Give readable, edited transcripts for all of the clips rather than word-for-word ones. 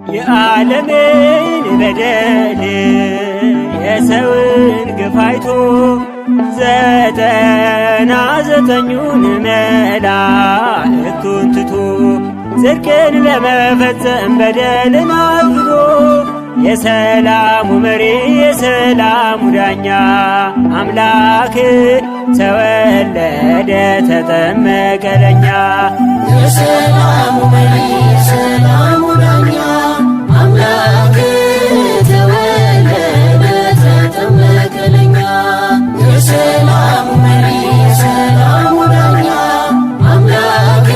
የዓለምን በደል የሰውን ግፍ አይቶ 99ኙን መላእክቱን ትቶ ጽድቅን ለመፈጸም በደልን አጥፍቶ የሰላሙ መሪ የሰላሙ ዳኛ አምላክ ተወለደ ተጠመቀ ለኛ። የሰላሙ መሪ የሰላሙ ዳኛ አምላክ ተወለደ ተጠመቀ ለኛ። የሰላሙ መሪ የሰላሙ ዳኛ አምላክ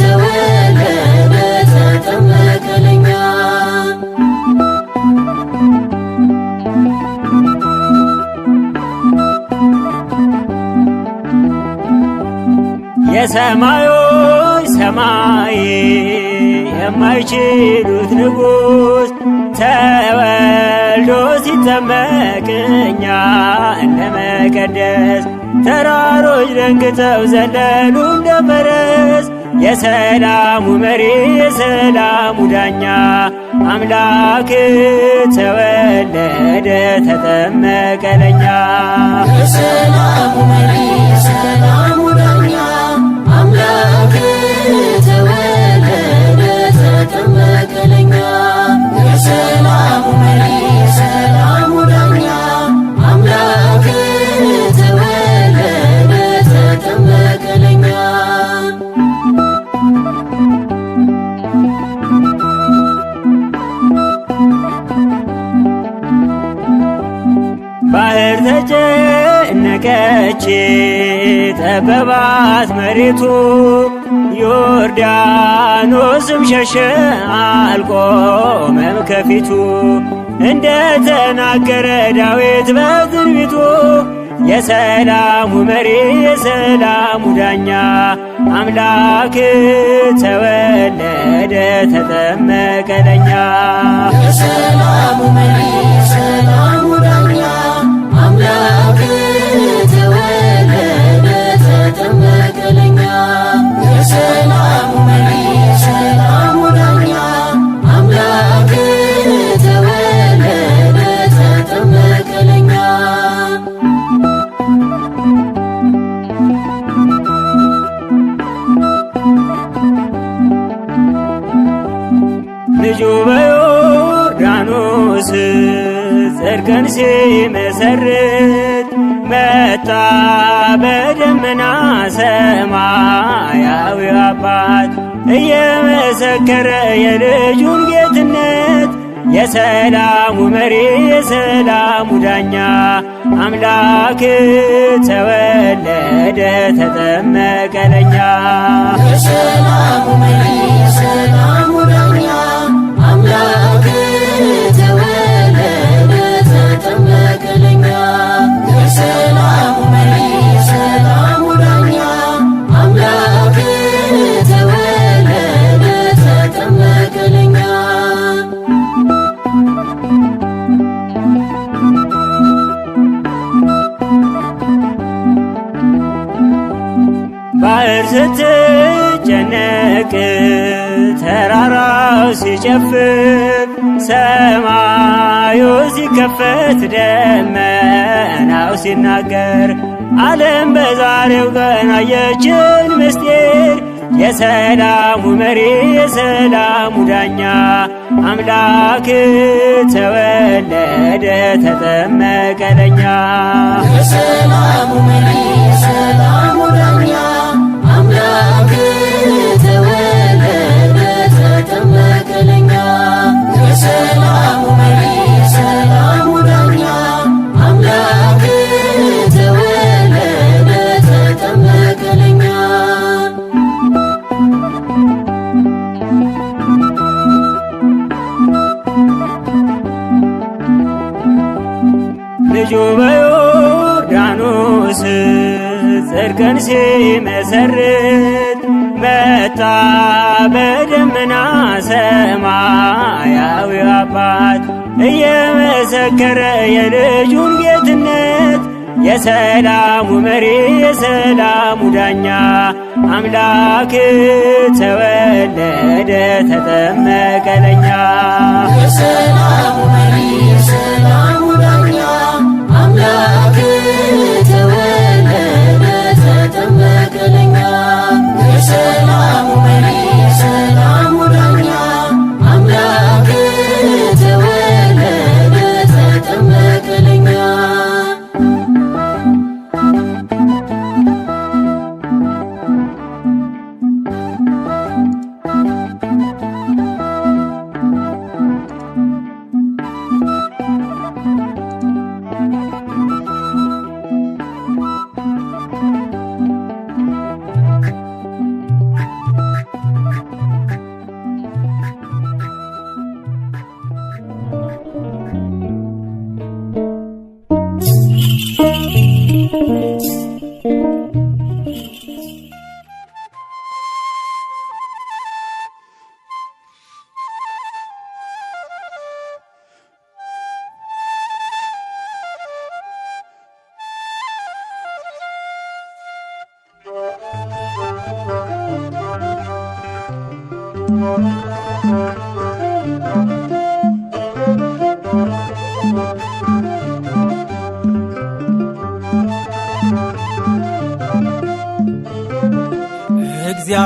ተወለደ ተጠመቀ ለኛ። የሰማዮች ሰማይ የማይችሉት ንጉሥ ተወልዶ ሲጠመቅ እኛን ለመቀደስ ተራሮች ደንግጠው ዘለሉ እንደ ፈረስ። የሰላሙ መሪ የሰላሙ ዳኛ አምላክ ተወለደ ተጠመቀ ለኛ። የሰላሙ መሪ የሰላሙ ዳኛ አምላክ ተወለደ ተጠመቀ ለኛ። የሰላሙ መሪ የሰላሙ ዳኛ አምላክ ተወለደ ተጠመቀ ለኛ። ባህር ተጨነቀች ጠበባት መሬቱ ዮርዳኖስም ሸሸ አልቆመም ከፊቱ እንደ ተናገረ ዳዊት በትንቢቱ የሰላሙ መሪ የሰላሙ ዳኛ አምላክ ተወለደ ተጠመቀ ለኛ። የሰላሙ መሪ የሰላሙ ዳኛ አምላክ ተወለደ ተጠመቀ ለኛ። የሰላሙ መሪ የሰላሙ ዳኛ አምላክ ተወለደ ተጠመቀ ለኛ። ልጁ በዮርዳኖስ ጽድቅን ሲመሰርት መጣ በደመና ሰማያዊ አባት እየመሰከረ የልጁን ጌትነት። የሰላሙ መሪ የሰላሙ ዳኛ አምላክ ተወለደ ተጠመቀ ለኛ። የሰላሙ መሪ የሰላሙ ዳኛ አምላክ ተወለደ ተጠመቀ ለኛ። የሰላሙ መሪ የሰላሙ ዳኛ አምላክ ተወለደ ተጠመቀ ለኛ። ባህር ስትጨነቅ ተራራው ሲጨፍር ሰማዩ ሲከፈት ደመናው ሲናገር ዓለም በዛሬው ቀን አየችን ምስጢር። የሰላሙ መሪ የሰላሙ ዳኛ አምላክ ተወለደ ተጠመቀ ለኛ። የሰላሙ መሪ የሰላሙ ዳኛ አምላክ ተወለደ ተጠመቀ ለኛ። የሰላሙ መሪ የሰላሙ ዳኛ አምላክ ተወለደ ተጠመቀ ለኛ። ልጁ በዮርዳኖስ ጽድቅን ሲመሰርት መጣ በደመና ሰማያዊ አባት እየመሰከረ የልጁን ጌትነት። የሰላሙ መሪ የሰላሙ ዳኛ አምላክ ተወለደ ተጠመቀ ለኛ። የሰላሙ መሪ የሰላሙ ዳኛ አምላክ ተወለደ ተጠመቀ ለኛ። የሰላሙ መሪ የሰላሙ ዳኛ አምላክ ተወለደ ተጠመቀ ለኛ።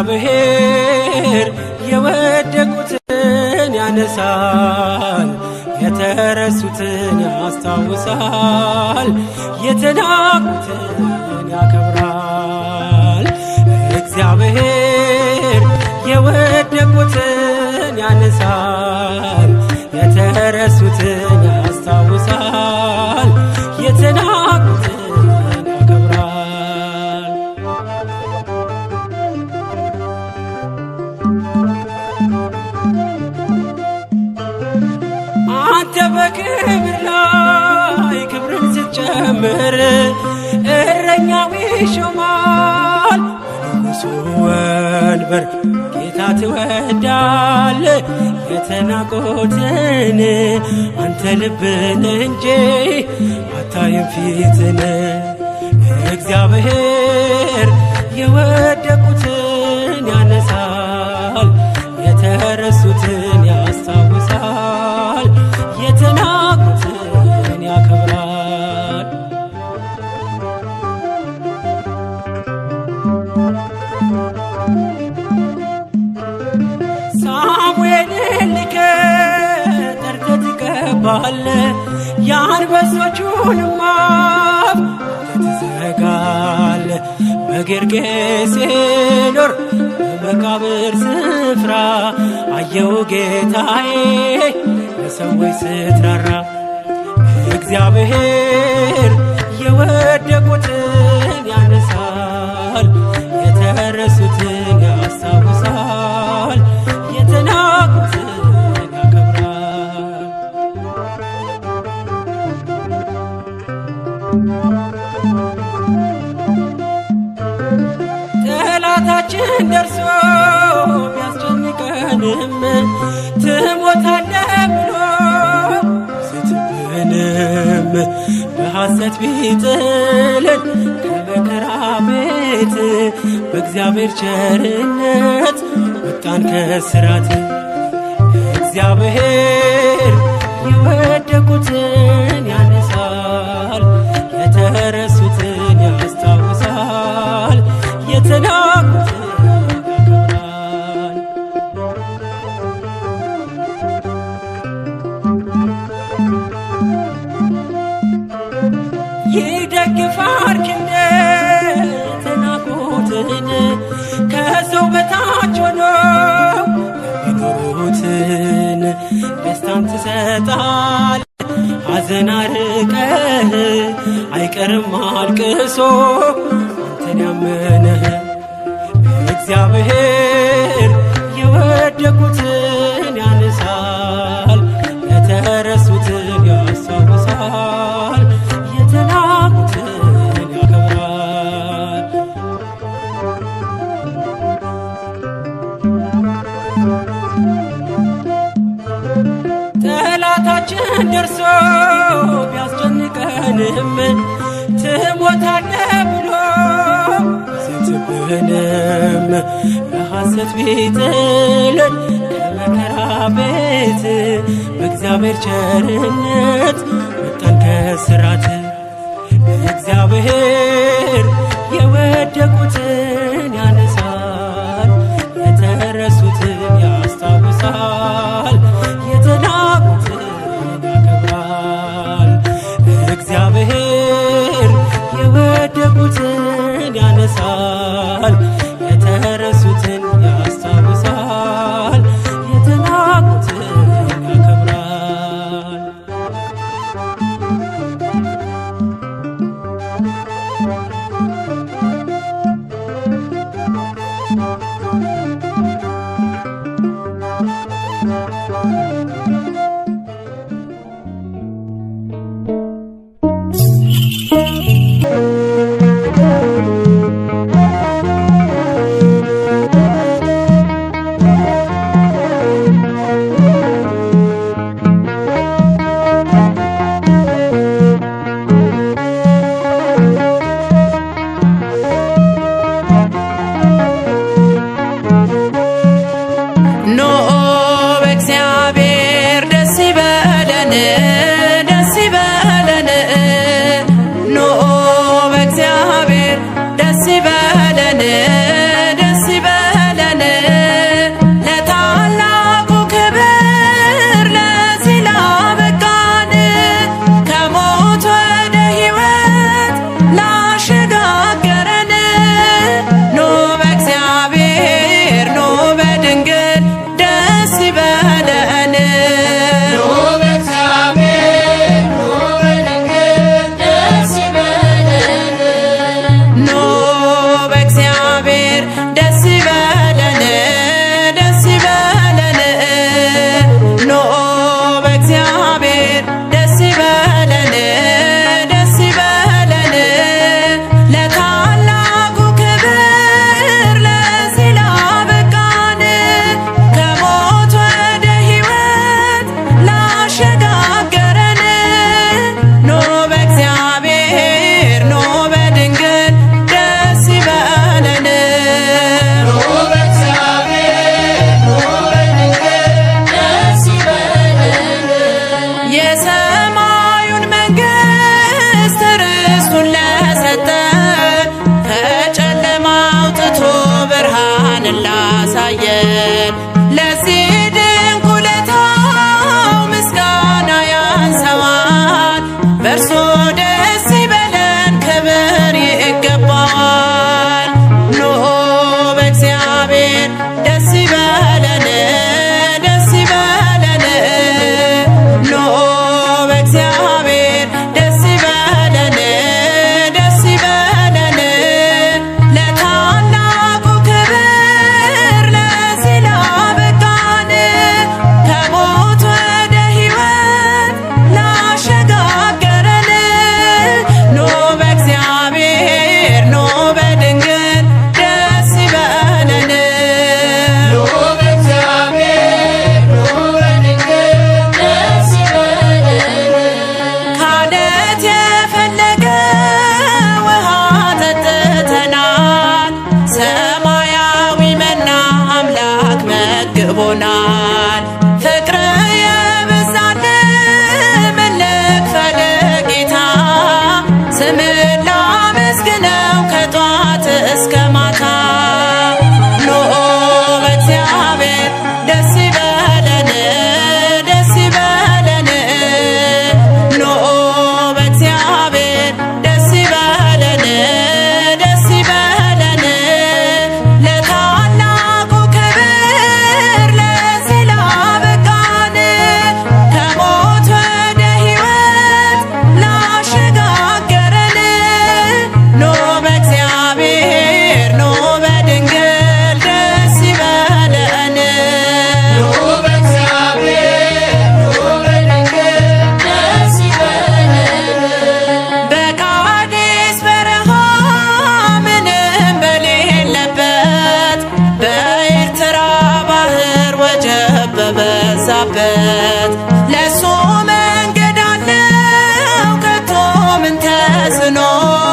እግዚአብሔር የወደቁትን ያነሳል፣ የተረሱትን ያስታውሳል፣ የተናቁትን ያከብራል። እግዚአብሔር የወደቁትን ያነሳል፣ የተረሱትን ያስታውሳል፣ የተናቁትን ያከብራል። አንተ በክብር ላይ ክብርን ስትጨምር እረኛው ይሾማል በንጉሡ ወንበር ጌታ ትወዳል የተናቁትን አንተ ልብን እንጂ አታይም ፊትን። እግዚአብሔር የወደቁትን ያነሳል፣ የተረሱትን ያስታውሳል፣ የተናቁትን ያከብራል። ሳሙኤልን ልከ ጠርተህ ትቀባለህ፣ የአንበሶቹንም አፍ ትዘጋለህ። በጌርጌሴኖን በመቃብር ስፍራ አየው ጌታዬ ለሰዎች ስትራራ። እግዚአብሔር የወደቁትን ያነሳል፣ የተረሱትን ያስታውሳል፣ የተናቁትን ያከብራል። ጠላታችን ደርሶ ቢያስጨንቀንም ትሞታለህ ብሎ ስትብንም በሐሰት ቢጥልን ከመከራ ቤት በእግዚአብሔር ቸርነት ወጣን ከስራት። እግዚአብሔር የወደቁትን ያነሳል፣ የተረሱትን ያስታውሳል፣ የተናቁትን ያከብራል። ይደግፋል ክንደ የተናቁትን ከሰው በታች ሆኖ የሚኖሩትን ደስታን ትሰጣል። ሐዘን አርቀህ አይቀርም አልቅሶ አንተን ያመነ። እግዚአብሔር የወደቁትን ያነሳል፣ የተረሱትን ያስታውሳል፣ የተናቁትን ያከብራል። ጠላታችን ደርሶ ቢያስጨንቀንም ትሞታለህ ብሎ ስትብህንም በሐሰት ቢጥል ከመከራ ቤት በእግዚአብሔር ቸርነት ወጣን ከስራት። እግዚአብሔር የወደቁትን ያነሳል፣ የተረሱትን ያስታውሳል፣ የተናቁትን ያከብራል። እግዚአብሔር የወደቁትን ያነሳል፣ የተረሱትን ያስታውሳል፣ የተናቁትን ያከብራል። አድርጎናል። ፍቅር የበዛል መልክፈለ ጌታ ስምን ላመስግነው ከጧት እስከ ማታ። ኑ በእግዚአብሔር ደስ ይበለን ደስ ይበለን። ኑ በእግዚአብሔር ደስ ይበለን ደስ ይበለን። ለታላቁ ክብር ለዚህ ላበቃን ከሞት ወደ ሕይወት ላሸጋገረን ኑ በእግዚአብሔር ኑ በድንግል ደስ ይበለን። ኑ በእግዚአብሔር ኑ በድንግል ደስ ይበለን። በቃዴስ በረሃ ምንም በሌለበት በኤርትራ ባህር ወጀብ በበዛበት ለሱ መንገድ አለው ከቶ ምን ተስኖት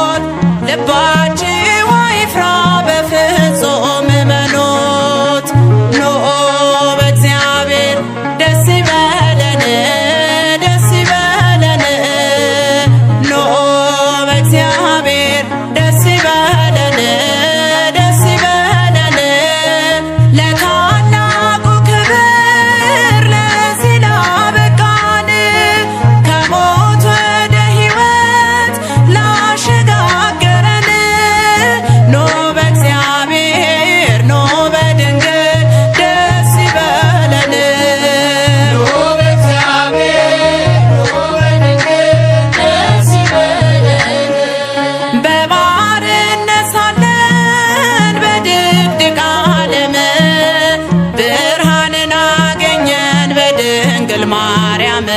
ድንግል ማርያም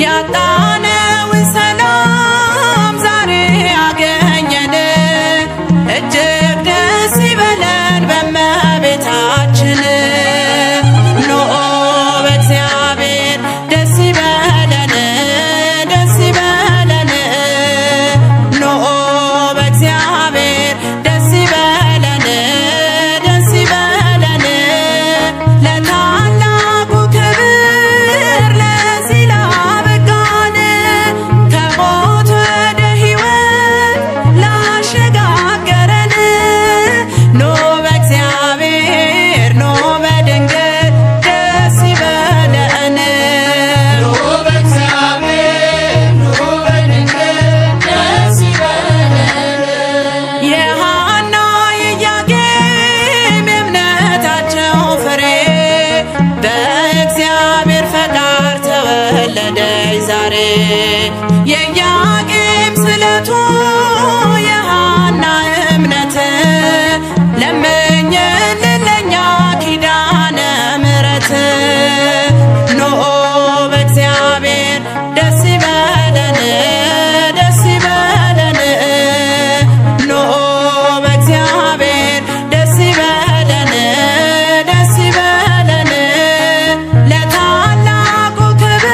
ያጣነውን ሰላም ዛሬ አገኘን። እጅግ ደስ ይበለን በእመቤታችን። ኖ በእግዚአብሔር ደስ ይበለን፣ ደስ ይበለን። ኖ በእግዚአብሔር ደስ ይበለን፣ ደስ ይበለን። ለታላቁ ክብር ለዚህ ላበቃን ከሞት ወደ ሕይወት ላሸጋገረን ኖ በእግዚአብሔር ኖ በድንግል ደስ ይበለን። ኖ በእግዚአብሔር ኖ በድንግል ደስ ይበለን። የሐና የኢያቄም የእምነታቸው ፍሬ በእግዚአብሔር ፈቃድ ተወለደች ዛሬ። የኢያቄም ስለቱ የሐና እምነት ለምኝልን ለኛ ኪዳነ ምሕረት። ኖ በእግዚአብሔር ደስ ይበለን፣ ደስ ይበለን። ኖ በእግዚአብሔር ደስ ይበለን፣ ደስ ይበለን። ለታላቁ ክብር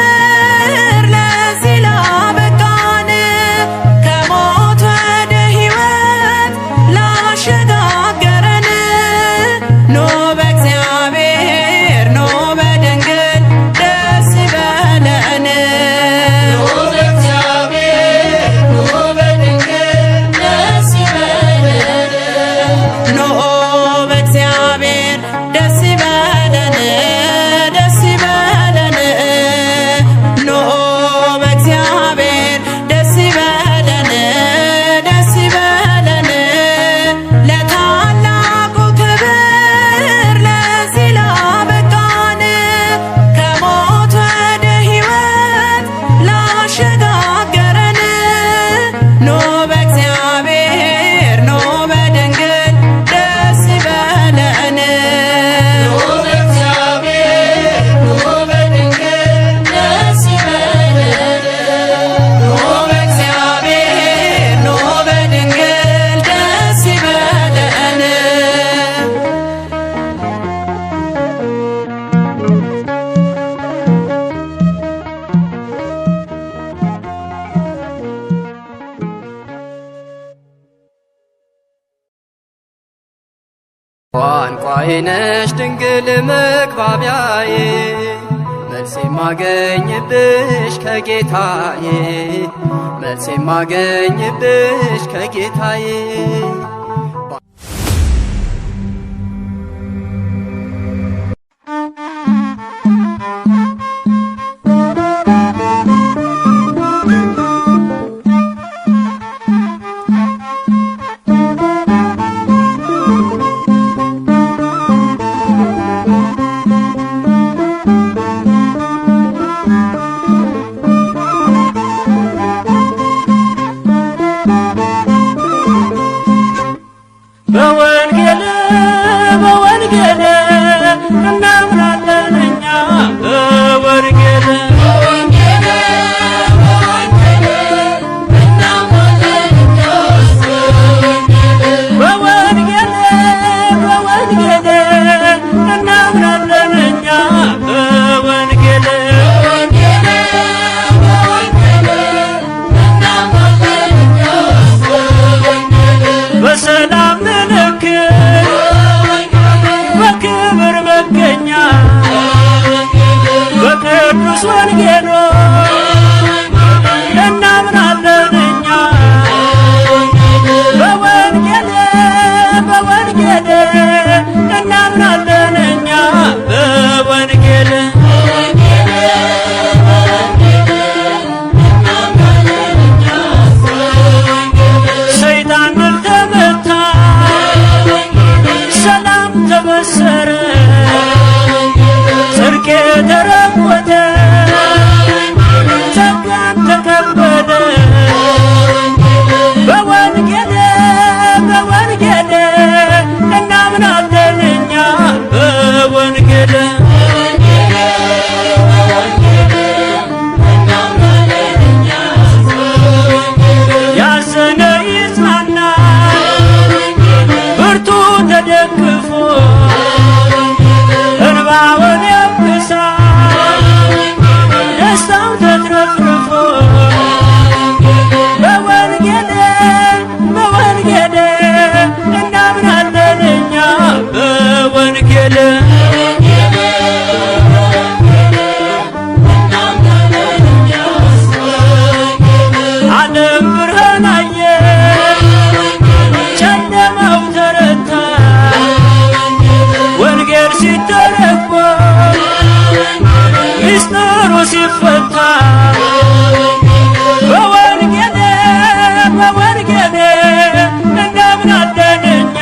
ለዚህ ላበቃን ከሞት ወደ ሕይወት ላሸጋገረን ኖ በእግዚአብሔር ኖ በድንግል ደስ ይበለን። ኖ በእግዚአብሔር ኖ በድንግል ደስ ይበለን። ኖ በእግዚአብሔር ደስ ይበለን፣ ደስ ይበለን። ኖ በእግዚአብሔር ደስ ይበለን፣ ደስ ይበለን። ለታላቁ ክብር ለዚህ ላበቃን ከሞት ወደ ሕይወት ላሸጋገረን ኖ በእግዚአብሔር ኖ በድንግል ደስ ይበለን። ኖ በእግዚአብሔር ኖ በድንግል ደስ ይበለን። ኖ በእግዚአብሔር ኖ በድንግል ደስ ይበለን። ቋንቋዬ ነሽ ድንግል መግባቢያዬ መልስ የማገኝብሽ ከጌታዬ መልስ የማገኝብሽ ከጌታዬ በወንጌል በወንጌል እናምናለን እኛ በወንጌል በወንጌል በወንጌል እናምናለን እኛ በወንጌል በወንጌል በወንጌል እናምናለን እኛ በወንጌል በወንጌል በወንጌል እናምናለን እኛ በወንጌል በሰላም ምልክት በክብር መገኛ በቅዱስ ወንጌል እናምናለን እኛ በወንጌል በወንጌል እናምናለን እኛ በወንጌል ሰይጣን ድል ተመታ፣ ሰላም ተበሰረ፣ ጽድቅ ተራቆተ፣ ሚስጥሩ ሲፈታ በወንጌል በወንጌል እናምናለን እኛ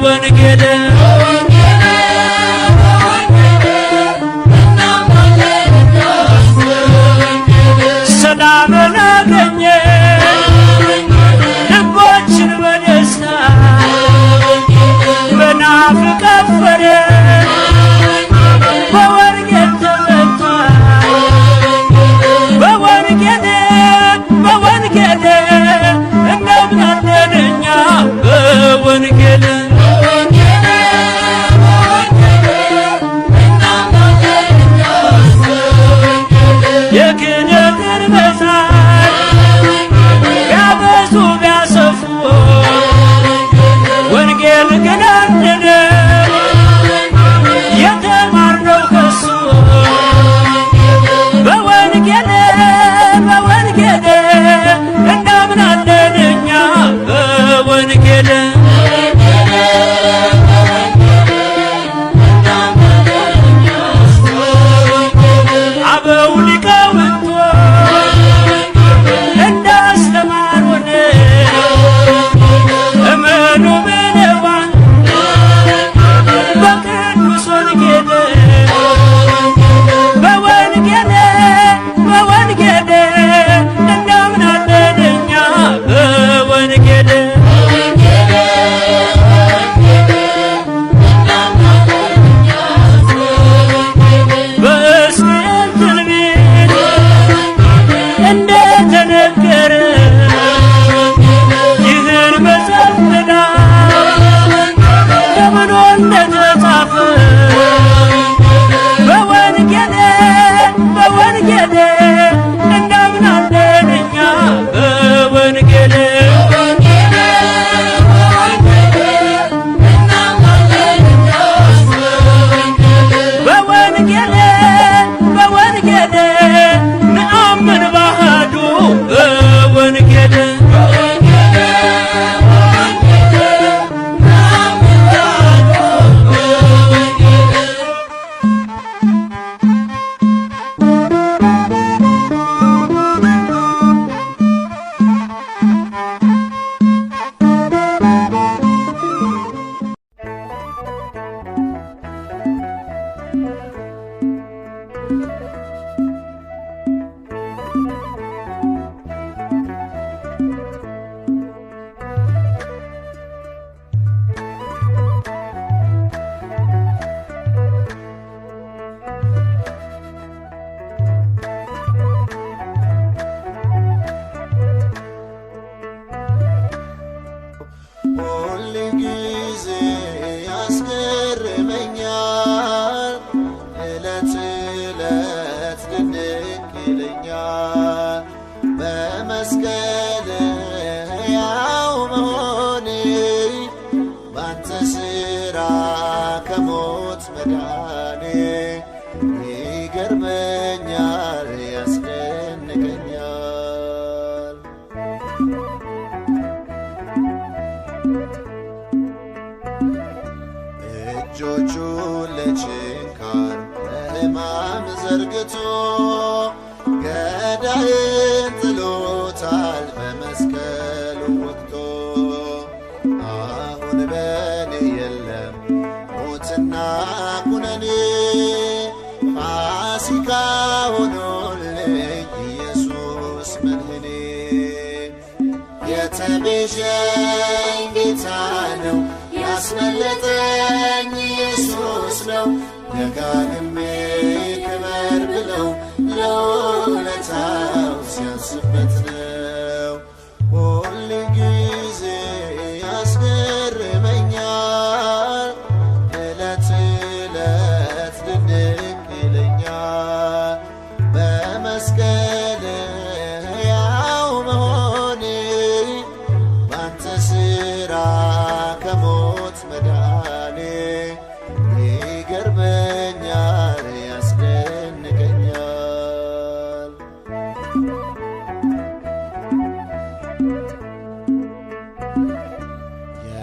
በወንጌል ሰላምን አገኘ ልባችን በደስታ መናፍቅ አፈረ በወንጌል ተመታ በወንጌል በወንጌል እናምናለን እኛ በወንጌል የክህደትን መሳይ ቢያበዙ ቢያሰፉ ወንጌል ግን አንድ ነው የተማርነው ከሱ በወንጌል በወንጌል እናምናለን እኛ በወንጌል አበው ሊቃውንቱ እንዳስተማሩን እመኑ ብለዋል በቅዱስ ወንጌል በወንጌል በወንጌል እናምናለን እኛ በወንጌል በሕዝቅኤል ትንቢት እንደተነገረ ይህን መጽሐፍ ተብሎ እንደተጻፈ በወንጌል በወንጌል እናምናለን እኛ በወንጌል በወንጌል በወንጌል ንአምን ባህዱ በወንጌል ሁል ጊዜ ያስገርመኛል ዕለት ዕለት ድንቅ ይለኛል በመስቀል ሕያው መሆኔ ባንተ ሥራ ከሞት መዳኔ ይገርመኛል ያስደንቀኛል እጆቹን ለችንካር ለሕማም ዘርግቶ ገዳይን ጥሎታል በመስቀሉ ወግቶ አሁን በኔ የለም ሞትና ኩነኔ ፋሲካ ሆኖልኝ ኢየሱስ መድኃኔ የተቤዠኝ ጌታ ነው ያስመለጠኝ ኢየሱስ ነው ደጋግሜ ክበር ብለው ለውለታው ሲያንስበት ነው ሁል ጊዜ ያስገርመኛል ዕለት ዕለት ድንቅ ይለኛል በመስቀል ሕያው መሆኔ ባንተ ሥራ ከሞት መዳኔ ይገርመኛል ያስደንቀኛል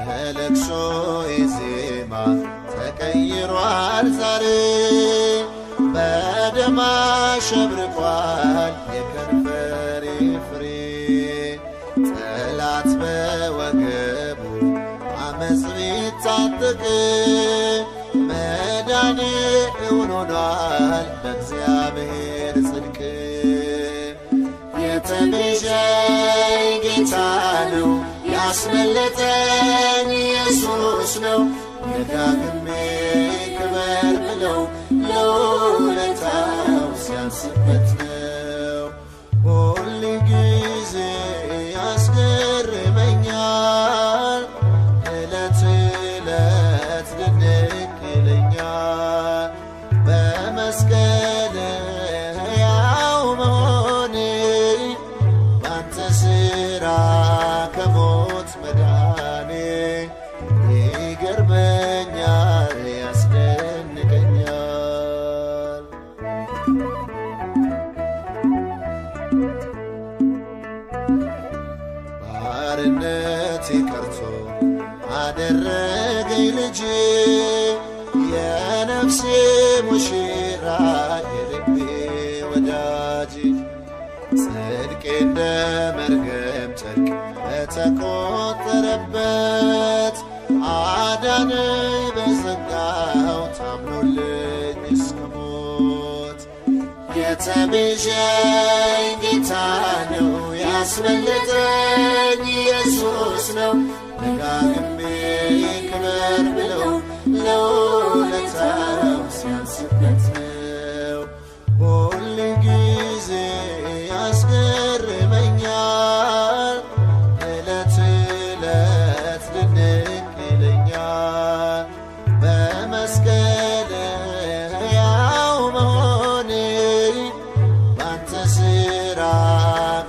የለቅሶዬ ዜማ ተቀይሯል ዛሬ በደም አሸብርቋል የከንፈሬ ፍሬ ጠላት በወገቡ አመፅ ቢታጠቅ መዳኔ እውን ሆኗል በእግዚአብሔር ጽድቅ። የተቤዠኝ ጌታ ነው ያስመለጠኝ ኢየሱስ ነው ደጋግሜ ክበር ብለው ለውለታው ሲያንስበት ነው። ሁል ጊዜ ያስገርመኛል ዕለት ዕለት ድንቅ ይለኛል በመስቀል ሕያው መሆኔ ባንተ ሥራ ከሞት መዳኔ ይገርመኛል ያስደንቀኛል። ባርነቴ ቀርቶ አደረገኝ ልጅ የነፍሴ ሙሽራ የልቤ ወዳጅ ጽድቄ እንደ መርገም ጨርቅ በተቆጠረበት አዳነኝ በጸጋው ታምኖልኝ እስከ ሞት። የተቤዠኝ ጌታ ነው ያስመለጠኝ ኢየሱስ ነው ደጋግሜ ክበር ብለው ለውለታው ሲያንስበት ነው። ሁል ጊዜ ያስገርመኛል ዕለት ዕለት ድንቅ ይለኛል በመስቀል ሕያው መሆኔ ባንተ ሥራ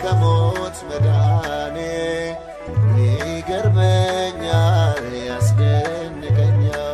ከሞት መዳኔ ይገርመኛል ያስደንቀኛል።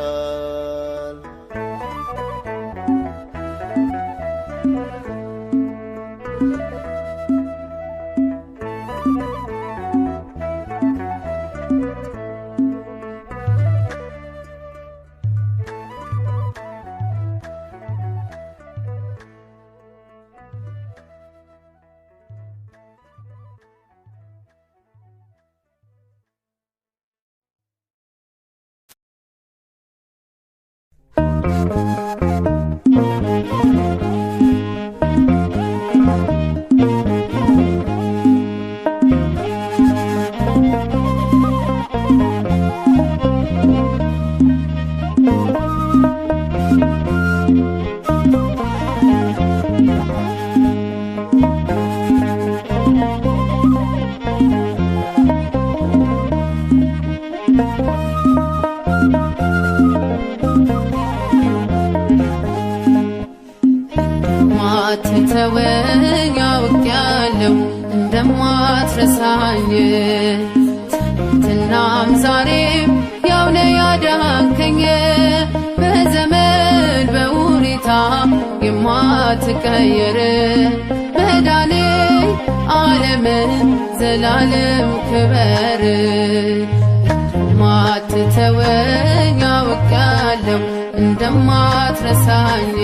ማትተወኝ አውቄያለሁ እንደማትረሳኝ ትናንትናም ዛሬም ያው ነህ ያዳንከኝ በዘመን በሁኔታ የማትቀየር መዳኔ ዓለምን ዘላለም ክበር። ማትተወኝ አውቄያለሁ እንደማትረሳኝ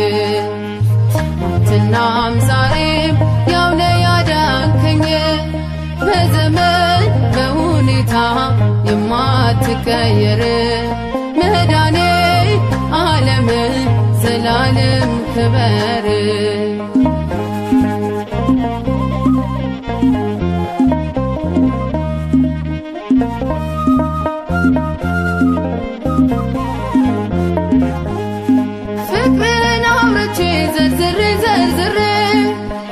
ትናንትናም ዛሬም ያው ነህ ያዳንከኝ በዘመን በሁኔታ የማትቀየር መዳኔ ዓለምን ዘላለም ክበር። ፍቅርን አውርቼ ዘርዝሬ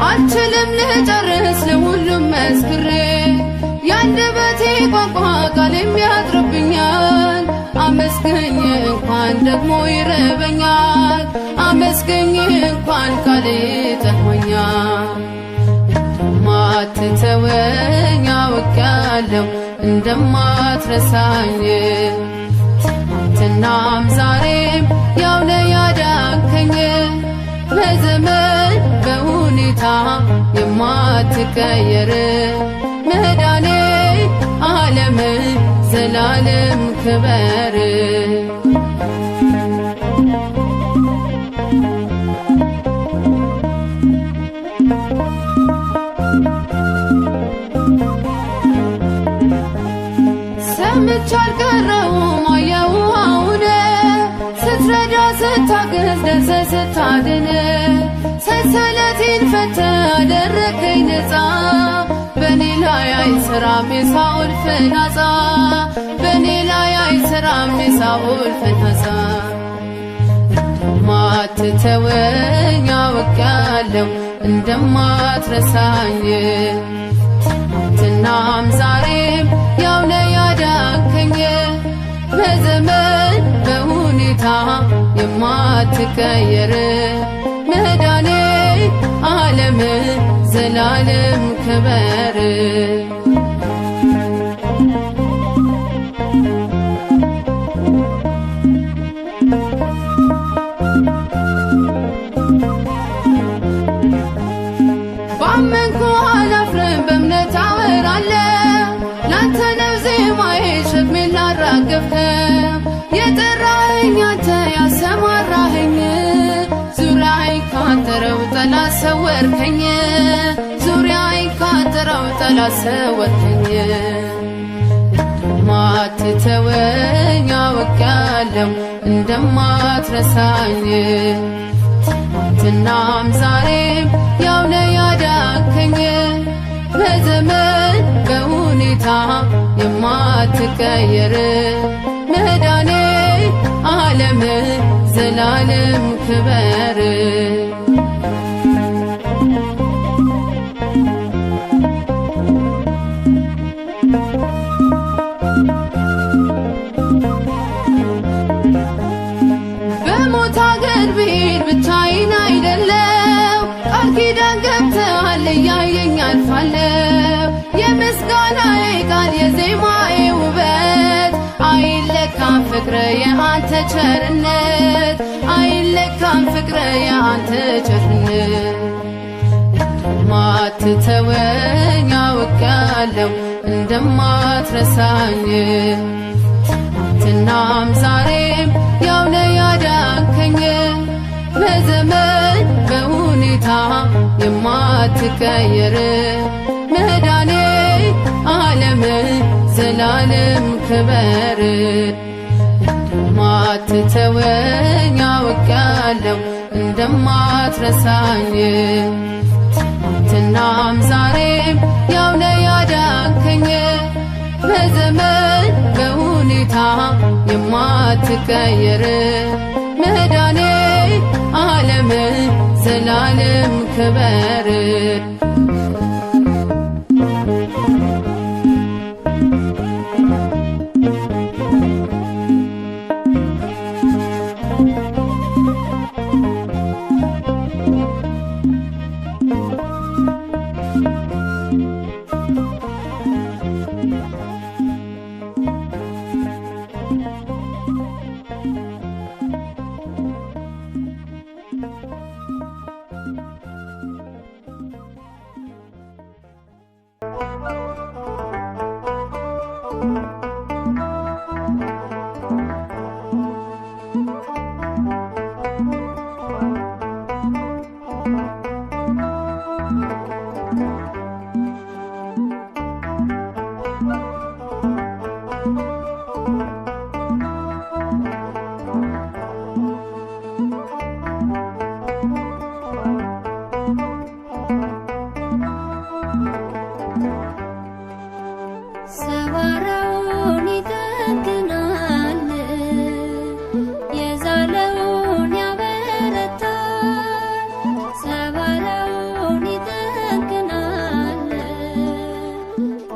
አልችልም ልጨርስ ለሁሉም መስክሬ ያንደበቴ ቋንቋ ቃል የሚያጥርብኛል አመስገኝ እንኳን ደግሞ ይርበኛል አመስገኝ እንኳን ቃል ጠግቦኛል። እንደማትተወኝ አውቄያለሁ እንደማትረሳኝ ትናንትናም ዛሬም ያው ነህ ያዳንከኝ በዘመን በሁኔታ የማትቀየር መዳኔ ዓለምን ዘላለም ክበር። ስታግዝ ደርሰ ስታድን ሰንሰለቴን ፈተ አደረከኝ ነፃ በኔ ላይ አይሰራም የሳኦል ፍላጻ በኔ ላይ አይሰራም የሳኦል ፍላጻ እንደማትተወኝ አውቃለሁ እንደማትረሳኝ ትናንትናም ዛሬም ያው ነህ ያዳንከኝ በዘመን በሁኔታ የማትቀየር መዳኔ ዓለም ዘላለም ክበር ባመንኩ አላፍርም በእምነት አወራለሁ ላንተ ነው ዜማዬ ሸክሜን ላራገፍከው የጠራኸኝ አንተ ያሰማራኸኝ ዙሪያዬን ካጠረው ጠላት ሰወርከኝ ዙሪያዬን ካጠረው ጠላት ሰወርከኝ እንደማትተወኝ አውቃለሁ እንደማትረሳኝ ትናንትናም ዛሬም ያው ነህ ያዳንከኝ በዘመን በሁኔታ የማትቀየር መዳኔ ዓለም ዘላለም ክበር በሞት አገር ብሄድ ብቻዬን አይደለም ቃል ኪዳን ገብተሃል እያየኝ አልፋለሁ የምስጋናዬ ቃል የዜማዬ ውበት አይለካም ፍቅር የአንተ ቸርነት አይለካም ፍቅር የአንተ ቸርነት እንደማትተወኝ አውቃለሁ እንደማትረሳኝ ትናንትናም ዛሬም ያው ነህ ያዳንከኝ በዘመን በሁኔታ የማትቀየር መዳኔ ዓለም ዘላለም ክበር እንደማትተወኝ አውቃለሁ እንደማትረሳኝ ትናንትናም ዛሬም ያው ነህ ያዳንከኝ በዘመን በሁኔታ የማትቀየር መዳኔ ዓለም ዘላለም ክበር ሰባራውን ይጠግናል የዛለውን ያበረታል ሰባራውን ይጠግናል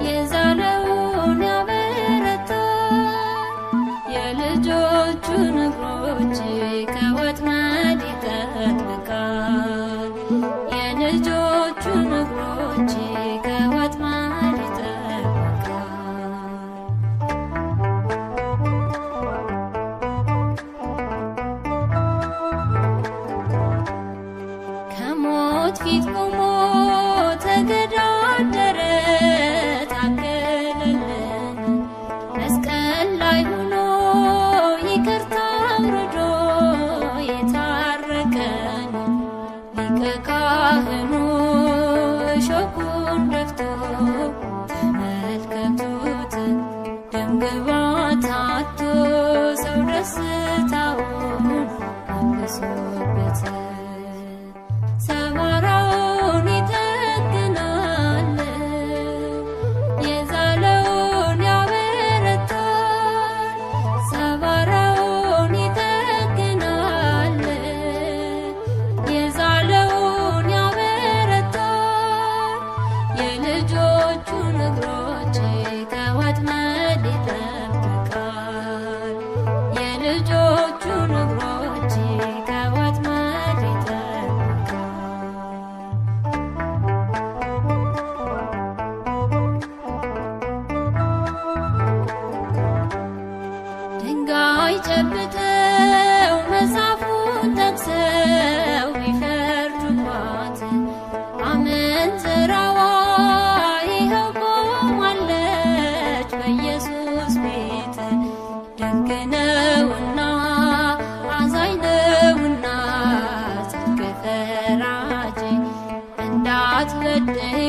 የዛለውን ያበረታል የልጆቹን እግሮች ከወጥመድ ይጠብቃል የልጆቹን እግሮች ከወጥመድ ፊት ቆሞ ተገዳደረ ታገለልን መስቀል ላይ ሆኖ ይቅርታ አውርዶ የታረቀን ሊቀ ካህኑ እሾኩን ደፍቶ ተመልከቱት ደምግባት አጥቶ ሰው ደስታውን እንዳትበድይ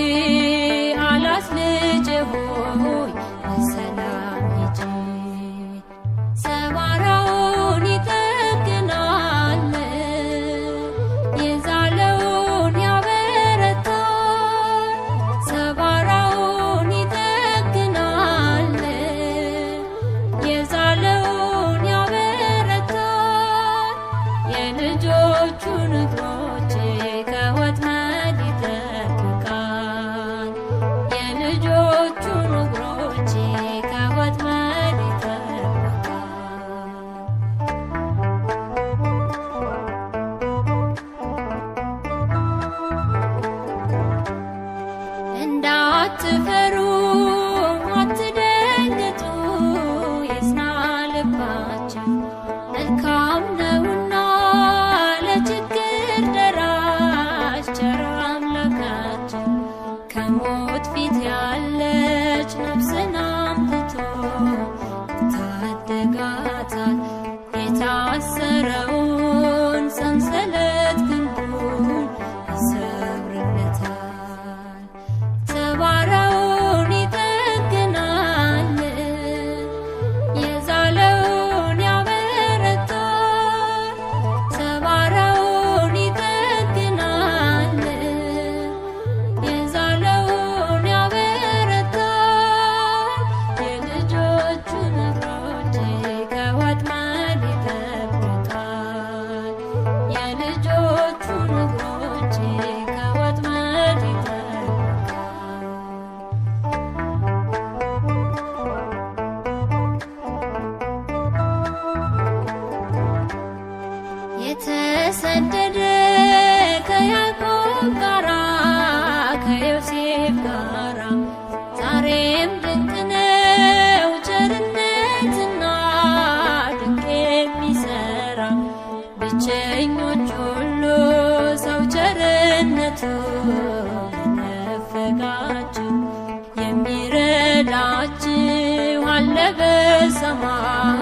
አላት ልጄ ሆይ በሰላም ሂጂ። ሰባራውን ይጠግናል የዛለውን ያበረታል። ሰባራውን ይጠግናል የዛለውን ያበረታል። የልጆቹን እግሮች ከወጥመድ ይጠብቃል። የልጆቹን እግሮች ከወጥመድ ይጠብቃል። እንዳትፈሩ አትደንግጡ፣ ይጽና ልባችሁ መልካም ነውና ለችግር ደራሽ ቸር አምላካችሁ። ከሞት ፊት ያለች ነፍስን አምጥቶ ይታደጋታል። የታሰረውን ሰንሰለት ክንዱን ይሰብርለታል። ሰባራውን ይጠግናል የዛለውን ያበረታል። ሰባራውን ይጠግናል የዛለውን ያበረታል። የልጆቹን እግሮች ከወጥመድ ይጠብቃል። የልጆቹን እግሮች ከወጥመድ ይጠብቃል። የተሰደደ ከያዕቆብ ጋራ ከዮሴፍ ጋራ ዛሬም ድንቅ ነው ቸርነትና ድንቅ የሚሰራ። ብቸኞች ሁሉ ሰው ቸርነቱ የነፈጋችሁ የሚረዳችሁ አለ በሰማይ